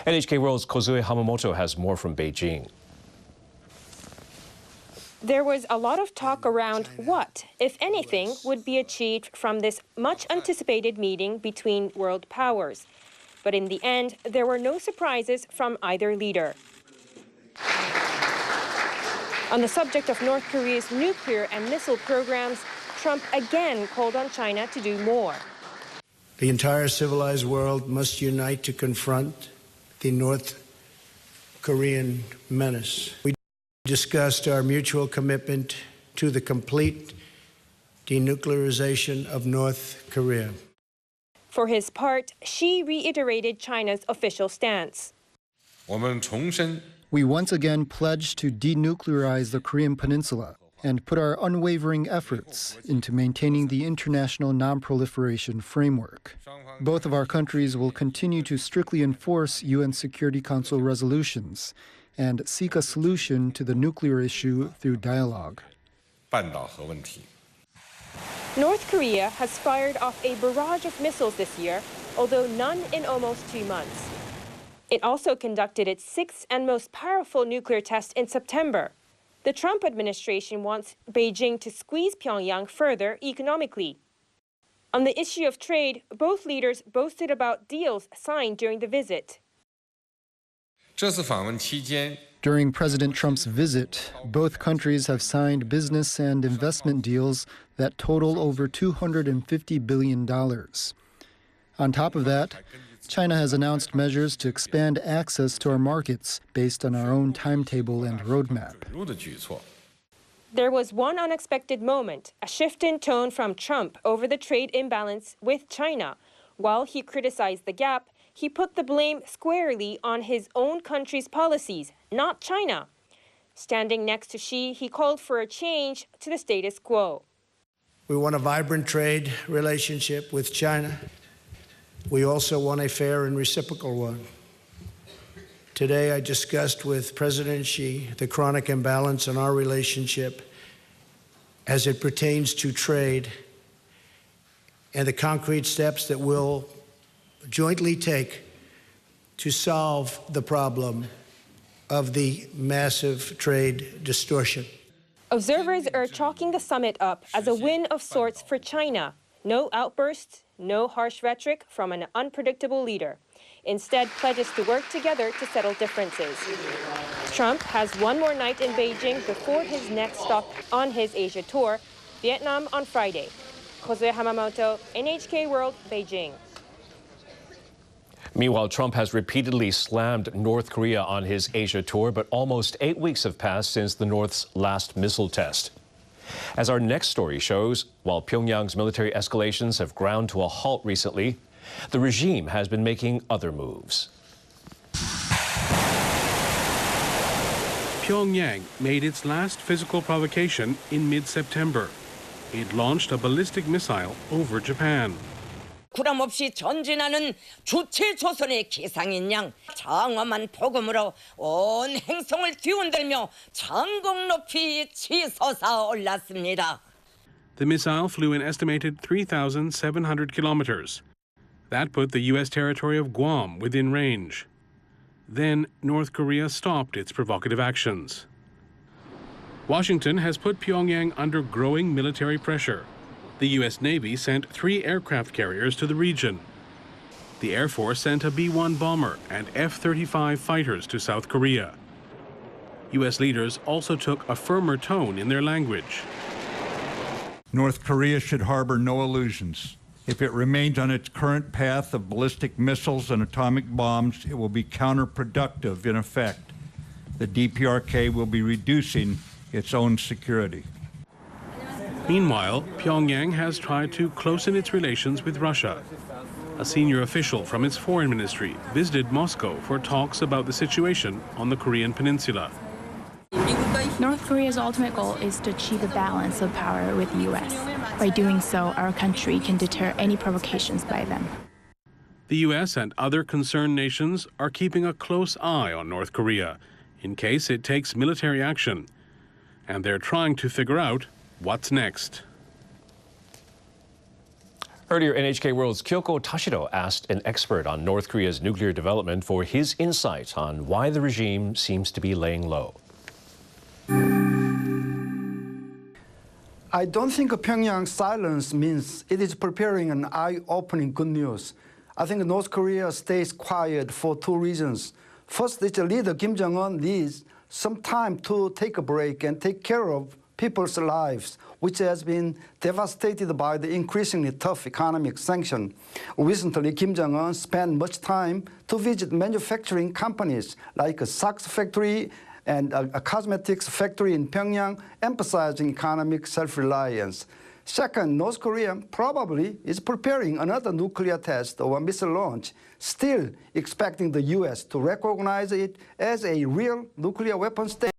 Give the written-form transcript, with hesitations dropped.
NHK World's Kozue Hamamoto has more from Beijing. There was a lot of talk around what, if anything, would be achieved from this much-anticipated meeting between world powers. But in the end, there were no surprises from either leader. On the subject of North Korea's nuclear and missile programs, Trump again called on China to do more. The entire civilized world must unite to confront the North Korean menace. We discussed our mutual commitment to the complete denuclearization of North Korea. For his part, Xi reiterated China's official stance. We once again pledged to denuclearize the Korean Peninsula and put our unwavering efforts into maintaining the international non-proliferation framework. Both of our countries will continue to strictly enforce UN Security Council resolutions and seek a solution to the nuclear issue through dialogue. North Korea has fired off a barrage of missiles this year, although none in almost 2 months. It also conducted its 6th and most powerful nuclear test in September. The Trump administration wants Beijing to squeeze Pyongyang further economically. On the issue of trade, both leaders boasted about deals signed during the visit. During President Trump's visit, both countries have signed business and investment deals that total over $250 billion. On top of that, China has announced measures to expand access to our markets based on our own timetable and roadmap. There was one unexpected moment, a shift in tone from Trump over the trade imbalance with China. While he criticized the gap, he put the blame squarely on his own country's policies, not China. Standing next to Xi, he called for a change to the status quo. We want a vibrant trade relationship with China. We also want a fair and reciprocal one. Today, I discussed with President Xi the chronic imbalance in our relationship as it pertains to trade and the concrete steps that we'll jointly take to solve the problem of the massive trade distortion. Observers are chalking the summit up as a win of sorts for China. No outbursts, no harsh rhetoric from an unpredictable leader. Instead, pledges to work together to settle differences. Trump has one more night in Beijing before his next stop on his Asia tour, Vietnam on Friday. Kozue Hamamoto, NHK World, Beijing. Meanwhile, Trump has repeatedly slammed North Korea on his Asia tour, but almost 8 weeks have passed since the North's last missile test. As our next story shows, while Pyongyang's military escalations have ground to a halt recently, the regime has been making other moves. Pyongyang made its last physical provocation in mid-September. It launched a ballistic missile over Japan. 구람 없이 전진하는 주체 조선의 기상인 양 장엄한 폭음으로 온 행성을 뒤흔들며 장공 높이 치솟아 올랐습니다. The missile flew an estimated 3,700 kilometers. That put the U.S. territory of Guam within range. Then North Korea stopped its provocative actions. Washington has put Pyongyang under growing military pressure. The U.S. Navy sent 3 aircraft carriers to the region. The Air Force sent a B-1 bomber and F-35 fighters to South Korea. U.S. leaders also took a firmer tone in their language. North Korea should harbor no illusions. If it remains on its current path of ballistic missiles and atomic bombs, it will be counterproductive in effect. The DPRK will be reducing its own security. Meanwhile, Pyongyang has tried to closen its relations with Russia. A senior official from its foreign ministry visited Moscow for talks about the situation on the Korean peninsula. North Korea's ultimate goal is to achieve a balance of power with the U.S. By doing so, our country can deter any provocations by them. The U.S. and other concerned nations are keeping a close eye on North Korea in case it takes military action. And they're trying to figure out what's next. Earlier, NHK World's Kyoko Tashiro asked an expert on North Korea's nuclear development for his insight on why the regime seems to be laying low. I don't think Pyongyang's silence means it is preparing an eye-opening good news. I think North Korea stays quiet for two reasons. First, its leader Kim Jong-un needs some time to take a break and take care of people's lives, which has been devastated by the increasingly tough economic sanction. Recently, Kim Jong-un spent much time to visit manufacturing companies like a socks factory and a cosmetics factory in Pyongyang, emphasizing economic self-reliance. Second, North Korea probably is preparing another nuclear test or a missile launch, still expecting the U.S. to recognize it as a real nuclear weapon state.